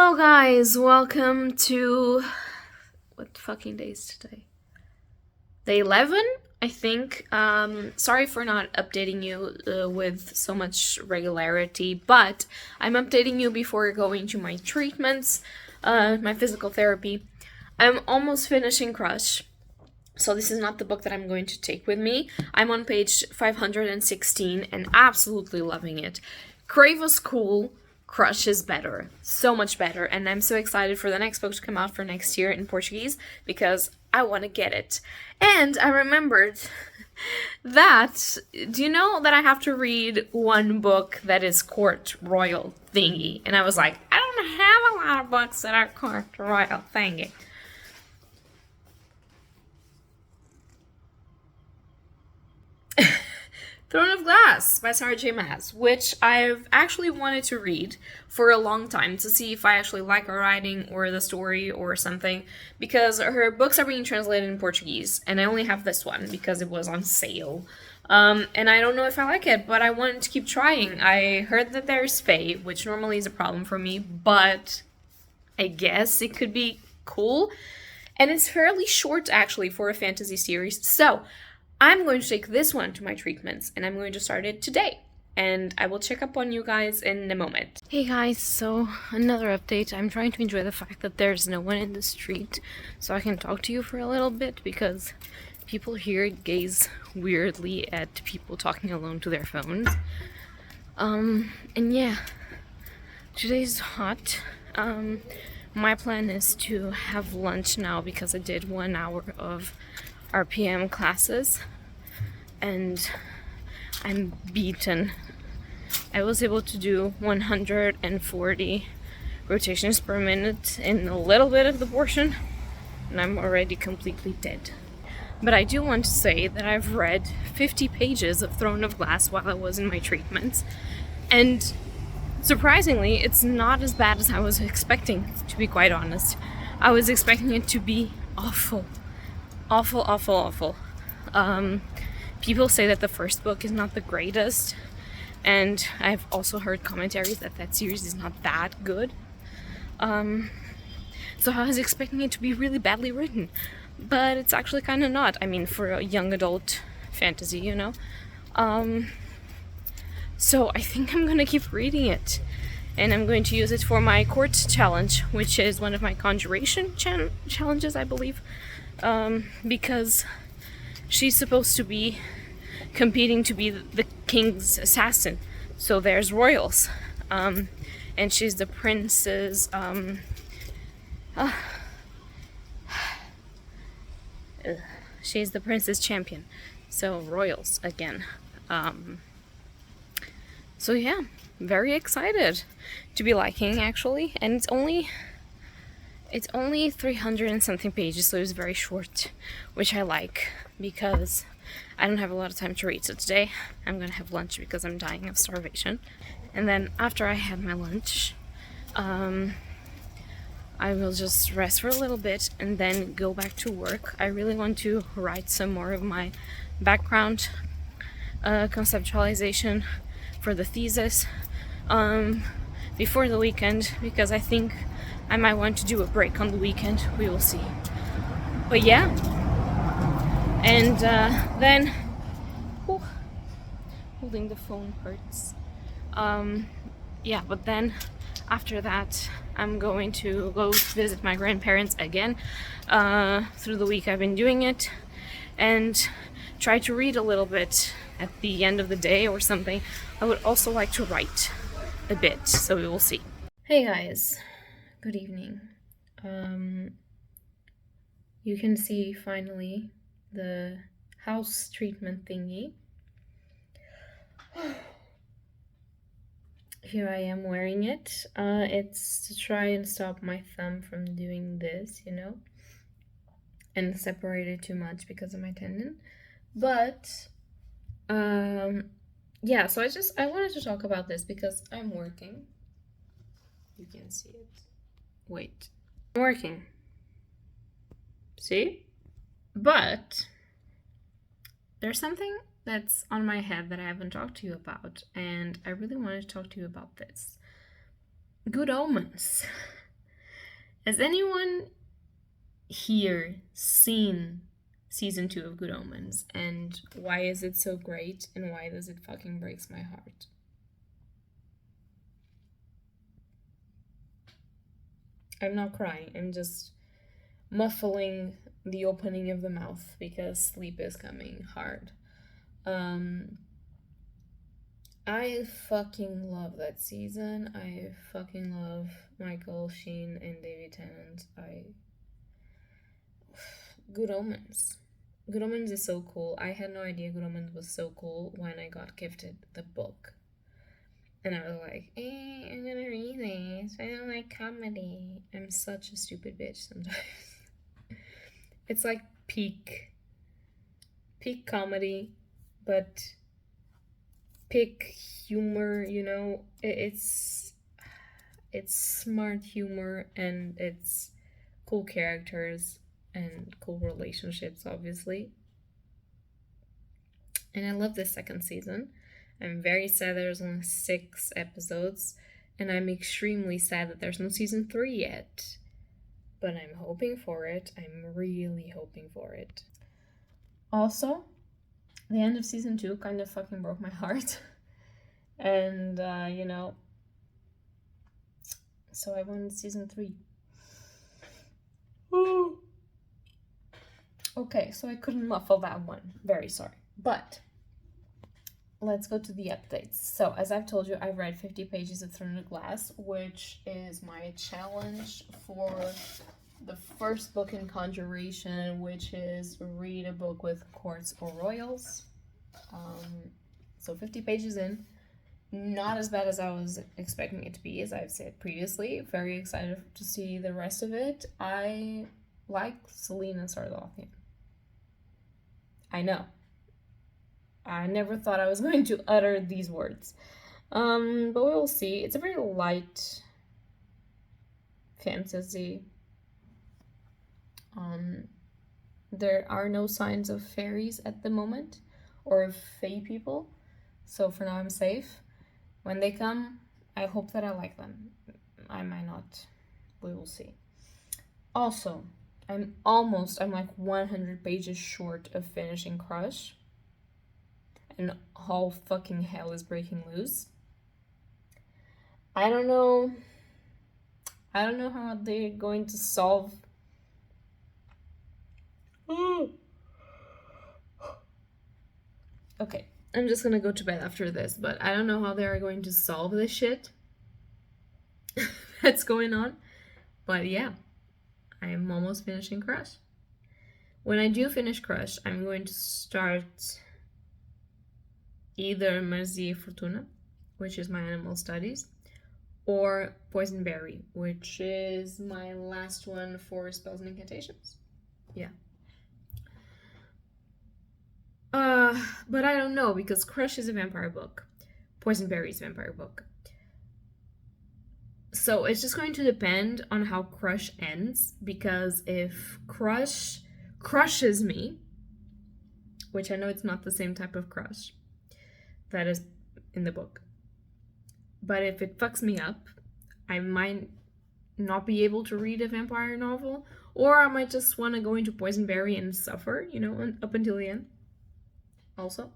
Hello guys, welcome to... what fucking day is today? Day 11, I think. Sorry for not updating you with so much regularity, but I'm updating you before going to my treatments, my physical therapy. I'm almost finishing Crush, so this is not the book that I'm going to take with me. I'm on page 516 and absolutely loving it. Crave was cool. Crush is better. So much better. And I'm so excited for the next book to come out for next year in Portuguese because I want to get it. And I remembered that, do you know that I have to read one book that is court royal thingy? And I was like, I don't have a lot of books that are court royal thingy. Throne of Glass by Sarah J. Maas, which I've actually wanted to read for a long time to see if I actually like her writing or the story or something, because her books are being translated in Portuguese, and I only have this one because it was on sale. And I don't know if I like it, but I wanted to keep trying. I heard that there's Fae, which normally is a problem for me, but I guess it could be cool. And it's fairly short, actually, for a fantasy series, so I'm going to take this one to my treatments, and I'm going to start it today. And I will check up on you guys in a moment. Hey guys, so another update. I'm trying to enjoy the fact that there's no one in the street, so I can talk to you for a little bit, because people here gaze weirdly at people talking alone to their phones. And yeah, today's hot. My plan is to have lunch now, because I did 1 hour of RPM classes and I'm beaten. I was able to do 140 rotations per minute in a little bit of the portion, and I'm already completely dead. But I do want to say that I've read 50 pages of Throne of Glass while I was in my treatments, and surprisingly, it's not as bad as I was expecting, to be quite honest. I was expecting it to be awful. Awful. People say that the first book is not the greatest, and I've also heard commentaries that series is not that good. So I was expecting it to be really badly written, but it's actually kind of not. I mean, for a young adult fantasy, you know? So I think I'm gonna keep reading it, and I'm going to use it for my court challenge, which is one of my conjuration challenges, I believe. Because she's supposed to be competing to be the king's assassin. So there's royals. And she's the prince's, she's the prince's champion. So royals again. So yeah, very excited to be liking, actually. And it's only 300 and something pages, so it's very short, which I like because I don't have a lot of time to read. So today I'm gonna have lunch because I'm dying of starvation, and then after I have my lunch, I will just rest for a little bit and then go back to work. I really want to write some more of my background conceptualization for the thesis before the weekend, because I think I might want to do a break on the weekend. We will see. But yeah. And then... holding the phone hurts. Yeah, but then after that, I'm going to go visit my grandparents again. Through the week I've been doing it. And try to read a little bit at the end of the day or something. I would also like to write a bit, so we will see. Hey guys. Good evening. You can see finally the house treatment thingy. Here I am wearing it. It's to try and stop my thumb from doing this, you know, and separate it too much because of my tendon. But yeah, so I wanted to talk about this because I'm working. You can see it. Wait. I'm working. See? But there's something that's on my head that I haven't talked to you about, and I really wanted to talk to you about this. Good omens. Has anyone here seen season 2 of Good Omens? And why is it so great? And why does it fucking breaks my heart? I'm not crying. I'm just muffling the opening of the mouth because sleep is coming hard. I fucking love that season. I fucking love Michael Sheen and David Tennant. Good Omens. Good Omens is so cool. I had no idea Good Omens was so cool when I got gifted the book. And I was like, I'm gonna read this. I don't like comedy. I'm such a stupid bitch sometimes. It's like peak comedy, but peak humor, you know? It's smart humor, and it's cool characters and cool relationships, obviously. And I love this second season. I'm very sad there's only 6 episodes, and I'm extremely sad that there's no season 3 yet. But I'm hoping for it. I'm really hoping for it. Also, the end of season 2 kind of fucking broke my heart. And, so I wanted season 3. Okay, so I couldn't muffle that one. Very sorry. But let's go to the updates. So, as I've told you, I've read 50 pages of Throne of Glass, which is my challenge for the first book in Conjuration, which is read a book with courts or royals. So 50 pages in. Not as bad as I was expecting it to be, as I've said previously. Very excited to see the rest of it. I like Celine and Sardothian. I know. I never thought I was going to utter these words. But we will see. It's a very light fantasy. There are no signs of fairies at the moment, or of fae people. So for now I'm safe. When they come, I hope that I like them. I might not. We will see. Also, I'm like 100 pages short of finishing Crush. And all fucking hell is breaking loose. I don't know how they're going to solve. Okay, I'm just gonna go to bed after this, but I don't know how they are going to solve this shit that's going on. But yeah, I am almost finishing Crush. When I do finish Crush, I'm going to start either Marzi Fortuna, which is my animal studies, or Poison Berry, which is my last one for spells and incantations. Yeah. But I don't know, because Crush is a vampire book. Poison Berry is a vampire book. So it's just going to depend on how Crush ends, because if Crush crushes me, which I know it's not the same type of crush that is in the book, but if it fucks me up, I might not be able to read a vampire novel, or I might just want to go into Poison Berry and suffer, up until the end. Also,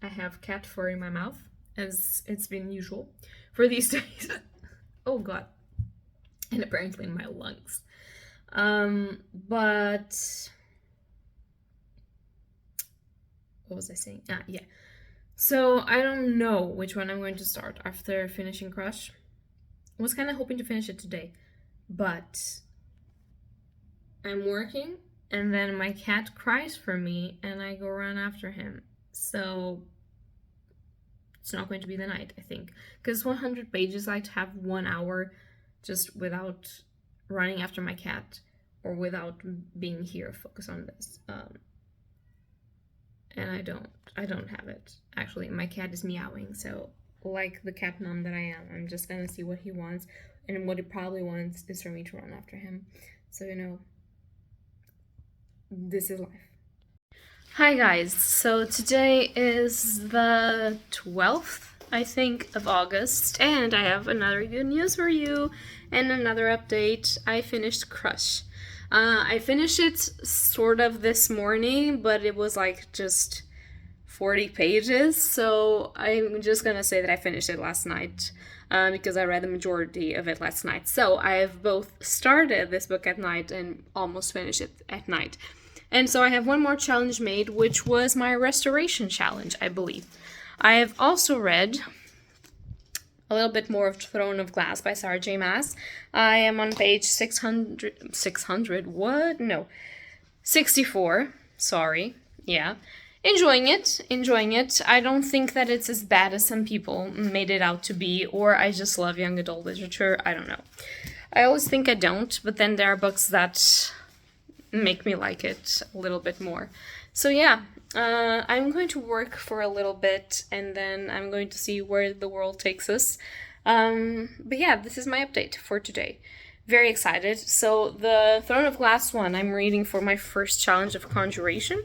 I have cat fur in my mouth, as it's been usual for these days. Oh god. And apparently in my lungs. But what was I saying? Yeah. So I don't know which one I'm going to start after finishing Crush. I was kind of hoping to finish it today, but I'm working, and then my cat cries for me, and I go run after him. So it's not going to be the night, I think. Because 100 pages, I'd have 1 hour just without running after my cat, or without being here focused on this. And I don't have it. Actually, my cat is meowing, so like the cat mom that I am, I'm just gonna see what he wants, and what he probably wants is for me to run after him. So, this is life. Hi guys, so today is the 12th I think, of August, and I have another good news for you and another update. I finished Crush. I finished it sort of this morning, but it was like just 40 pages, so I'm just gonna say that I finished it last night. Because I read the majority of it last night. So I have both started this book at night and almost finished it at night. And so I have one more challenge made, which was my restoration challenge, I believe. I have also read a little bit more of Throne of Glass by Sarah J. Maas. I am on page 600, what? No, 64, sorry, yeah. Enjoying it. I don't think that it's as bad as some people made it out to be, or I just love young adult literature, I don't know. I always think I don't, but then there are books that make me like it a little bit more. So yeah, I'm going to work for a little bit, and then I'm going to see where the world takes us. But yeah, this is my update for today. Very excited. So the Throne of Glass one I'm reading for my first challenge of Conjuration.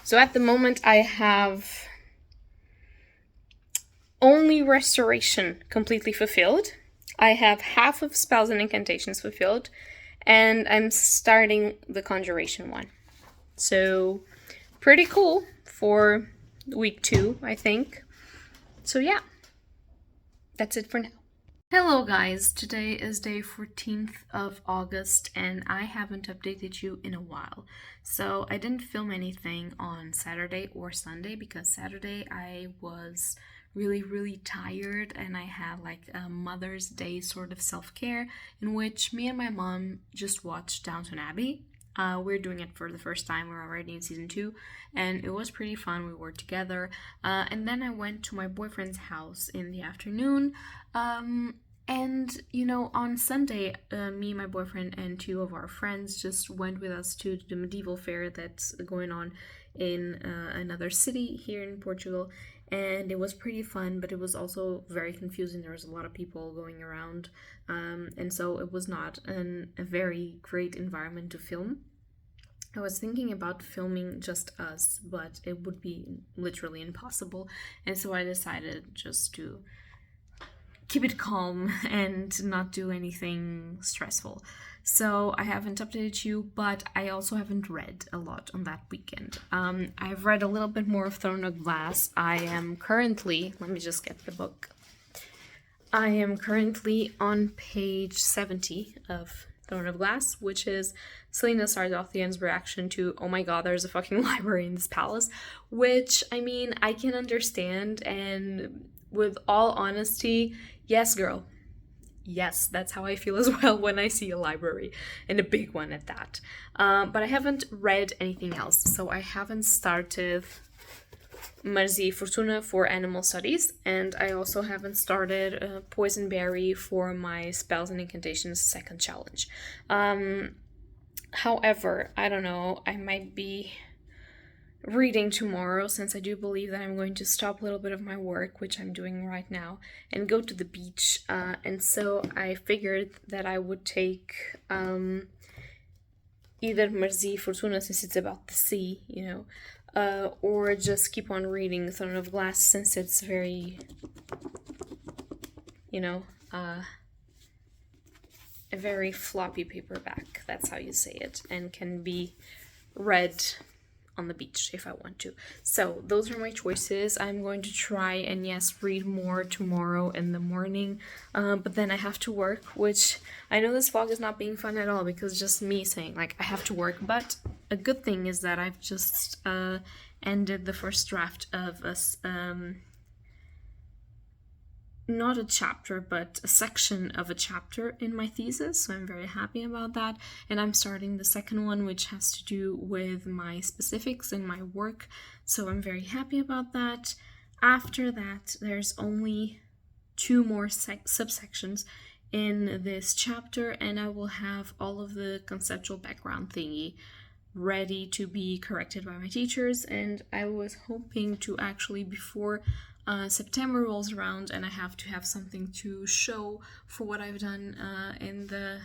So at the moment I have only Restoration completely fulfilled. I have half of Spells and Incantations fulfilled, and I'm starting the Conjuration one. So pretty cool for week 2, I think. So yeah, that's it for now. Hello guys, today is day 14th of August and I haven't updated you in a while. So I didn't film anything on Saturday or Sunday because Saturday I was really tired and I had like a Mother's Day sort of self-care in which me and my mom just watched Downton Abbey. We're doing it for the first time. We're already in season 2 and it was pretty fun. We were together and then I went to my boyfriend's house in the afternoon. And you know, on Sunday, me, my boyfriend, and 2 of our friends just went with us to the medieval fair that's going on in another city here in Portugal. And it was pretty fun, but it was also very confusing. There was a lot of people going around, and so it was not a very great environment to film. I was thinking about filming just us, but it would be literally impossible. And so I decided just to keep it calm and not do anything stressful. So I haven't updated you, but I also haven't read a lot on that weekend. I've read a little bit more of Throne of Glass. I am currently, let me just get the book. I am currently on page 70 of Throne of Glass, which is Selena Sardothian's reaction to, oh my god, there's a fucking library in this palace, which, I mean, I can understand, and with all honesty, yes, girl. Yes, that's how I feel as well when I see a library, and a big one at that. But I haven't read anything else, so I haven't started Marzi Fortuna for Animal Studies, and I also haven't started Poison Berry for my Spells and Incantations second challenge. However, I don't know, I might be reading tomorrow, since I do believe that I'm going to stop a little bit of my work, which I'm doing right now, and go to the beach. And so I figured that I would take either Marzi Fortuna, since it's about the sea, you know, or just keep on reading Throne of Glass, since it's very, you know, a very floppy paperback, that's how you say it, and can be read on the beach if I want to. So those are my choices. I'm going to try and yes, read more tomorrow in the morning, but then I have to work, which I know this vlog is not being fun at all because just me saying like I have to work, but a good thing is that I've just ended the first draft of us not a chapter, but a section of a chapter in my thesis, so I'm very happy about that. And I'm starting the second one, which has to do with my specifics in my work, so I'm very happy about that. After that, there's only 2 more subsections in this chapter, and I will have all of the conceptual background thingy ready to be corrected by my teachers, and I was hoping to actually, before September rolls around and I have to have something to show for what I've done in the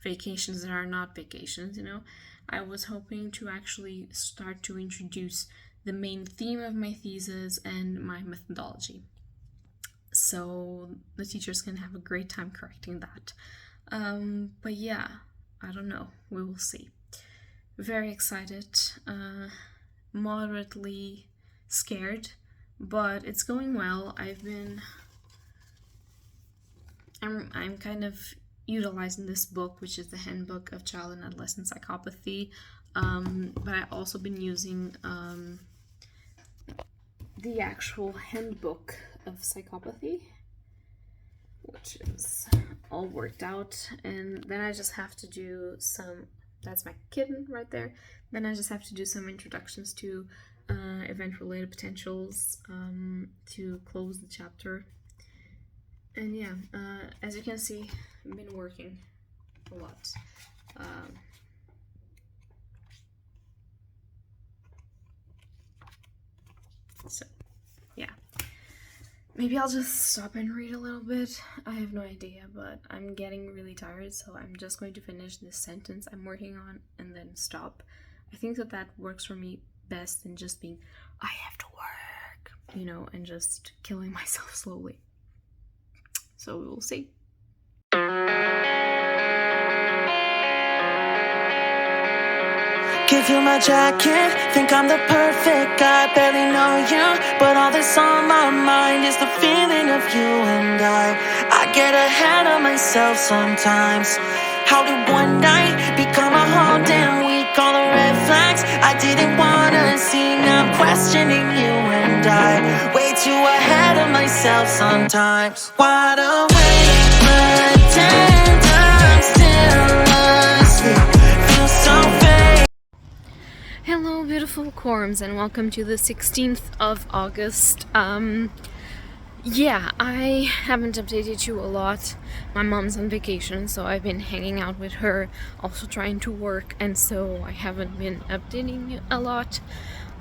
vacations that are not vacations, you know, I was hoping to actually start to introduce the main theme of my thesis and my methodology. So the teachers can have a great time correcting that. But yeah, I don't know. We will see. Very excited, moderately scared, but it's going well. I'm kind of utilizing this book, which is the Handbook of Child and Adolescent Psychopathy, but I've also been using the actual Handbook of Psychopathy, which is all worked out, and then I just have to do some, that's my kitten right there, then I just have to do some introductions to event-related potentials to close the chapter. And yeah, as you can see, I've been working a lot. So, yeah. Maybe I'll just stop and read a little bit. I have no idea, but I'm getting really tired, so I'm just going to finish this sentence I'm working on and then stop. I think that works for me best than just being, I have to work, you know, and just killing myself slowly. So we will see. Give you my jacket, think I'm the perfect guy, barely know you, but all that's on my mind is the feeling of you and I get ahead of myself sometimes. How did one night become a whole damn week? All the red flags I didn't wanna see, now I'm questioning you and I way too ahead of myself sometimes. Wide awake, pretend I'm still asleep, feel so fake. Hello beautiful bookworms, and welcome to the 16th of August. Yeah, I haven't updated you a lot. My mom's on vacation, so I've been hanging out with her, also trying to work, and so I haven't been updating you a lot.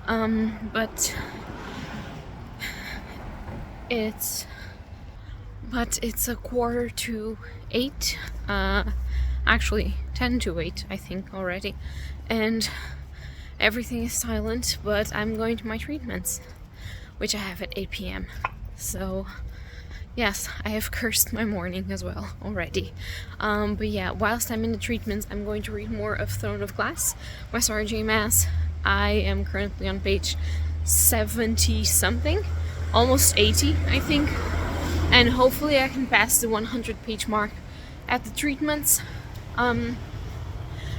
But it's 7:45, actually 7:50, I think already, and everything is silent, but I'm going to my treatments, which I have at 8 p.m. So, yes, I have cursed my morning as well already. But yeah, whilst I'm in the treatments, I'm going to read more of Throne of Glass by Sarah J. Maas. I am currently on page 70-something, almost 80, I think. And hopefully I can pass the 100-page mark at the treatments.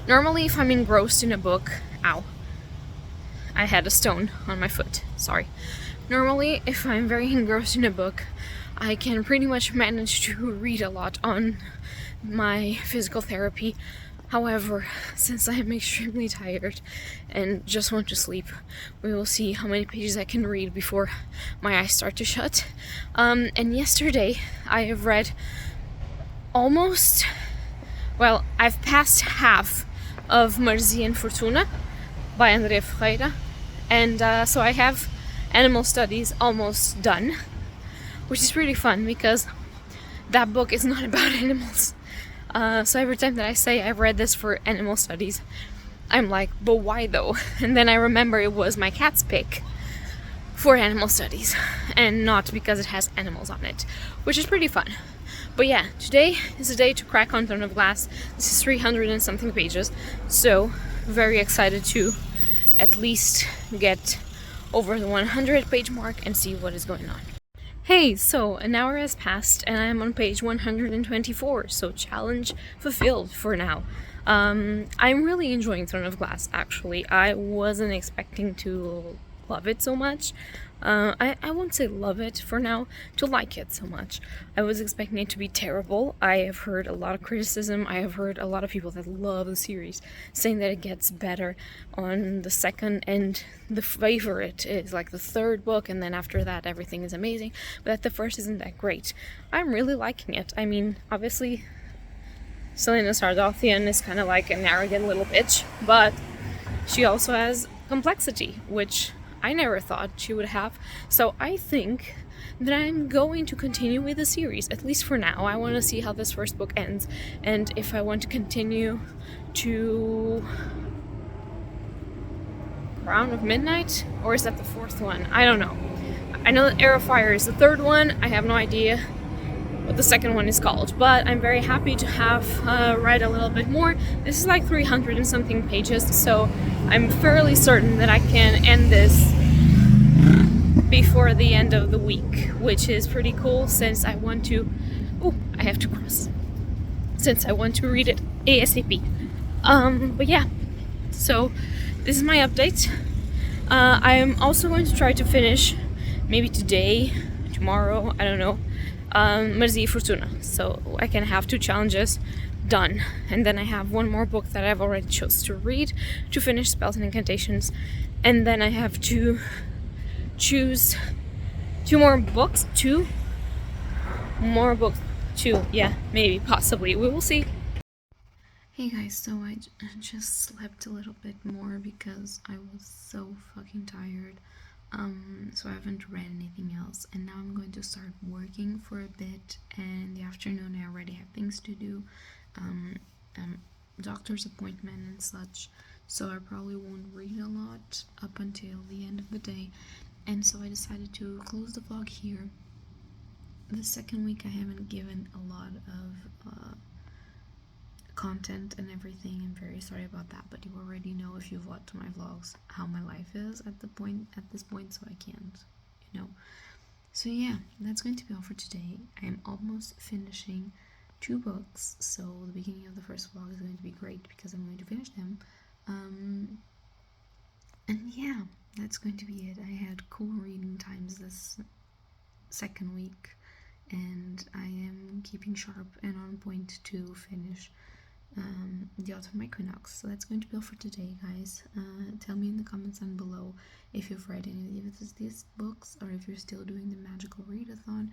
Normally, if I'm engrossed in a book... Ow. I had a stone on my foot, sorry. Normally, if I'm very engrossed in a book, I can pretty much manage to read a lot on my physical therapy. However, since I am extremely tired and just want to sleep, we will see how many pages I can read before my eyes start to shut. And yesterday, I have read almost... Well, I've passed half of Marzi and Fortuna by Andrea Ferreira, and so I have Animal Studies almost done, which is pretty fun because that book is not about animals. So every time that I say I've read this for Animal Studies, I'm like, but why though? And then I remember it was my cat's pick for Animal Studies, and not because it has animals on it, which is pretty fun. But yeah, today is the day to crack on Throne of Glass. This is 300 and something pages, so very excited to at least get over the 100-page mark and see what is going on. Hey, so an hour has passed and I'm on page 124, so challenge fulfilled for now. I'm really enjoying Throne of Glass, actually. I wasn't expecting to love it so much. I won't say love it for now, to like it so much. I was expecting it to be terrible. I have heard a lot of criticism. I have heard a lot of people that love the series saying that it gets better on the second, and the favorite is like the third book, and then after that everything is amazing, but that the first isn't that great. I'm really liking it. I mean, obviously Selena Sardothian is kind of like an arrogant little bitch, but she also has complexity, which I never thought she would have. So I think that I'm going to continue with the series, at least for now. I want to see how this first book ends, and if I want to continue to Crown of Midnight, or is that the fourth one? I don't know. I know that Air of Fire is the third one. I have no idea what the second one is called, but I'm very happy to have read a little bit more. This is like 300 and something pages, so I'm fairly certain that I can end this before the end of the week, which is pretty cool since I want to... Oh, I have to cross. Since I want to read it ASAP. But yeah, so this is my update. I am also going to try to finish, maybe today, tomorrow, I don't know, Marzia Fortuna, so I can have 2 challenges done, and then I have one more book that I've already chose to read to finish Spells and Incantations, and then I have to choose 2 more books, 2 more books, 2, yeah, maybe, possibly, we will see. Hey guys, so I just slept a little bit more because I was so fucking tired. So I haven't read anything else, and now I'm going to start working for a bit, and in the afternoon I already have things to do, doctor's appointment and such, so I probably won't read a lot up until the end of the day, and so I decided to close the vlog here. The second week I haven't given a lot of content and everything. I'm very sorry about that, but you already know if you've watched my vlogs how my life is at this point, so I can't, you know. So yeah, that's going to be all for today. I am almost finishing 2 books, so the beginning of the first vlog is going to be great because I'm going to finish them. And yeah, that's going to be it. I had cool reading times this second week, and I am keeping sharp and on point to finish the Autumn Equinox. So that's going to be all for today, guys. Tell me in the comments down below if you've read any of these books, or if you're still doing the magical readathon.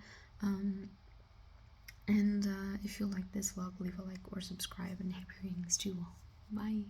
And if you like this vlog, leave a like or subscribe, and happy readings to you all. Bye!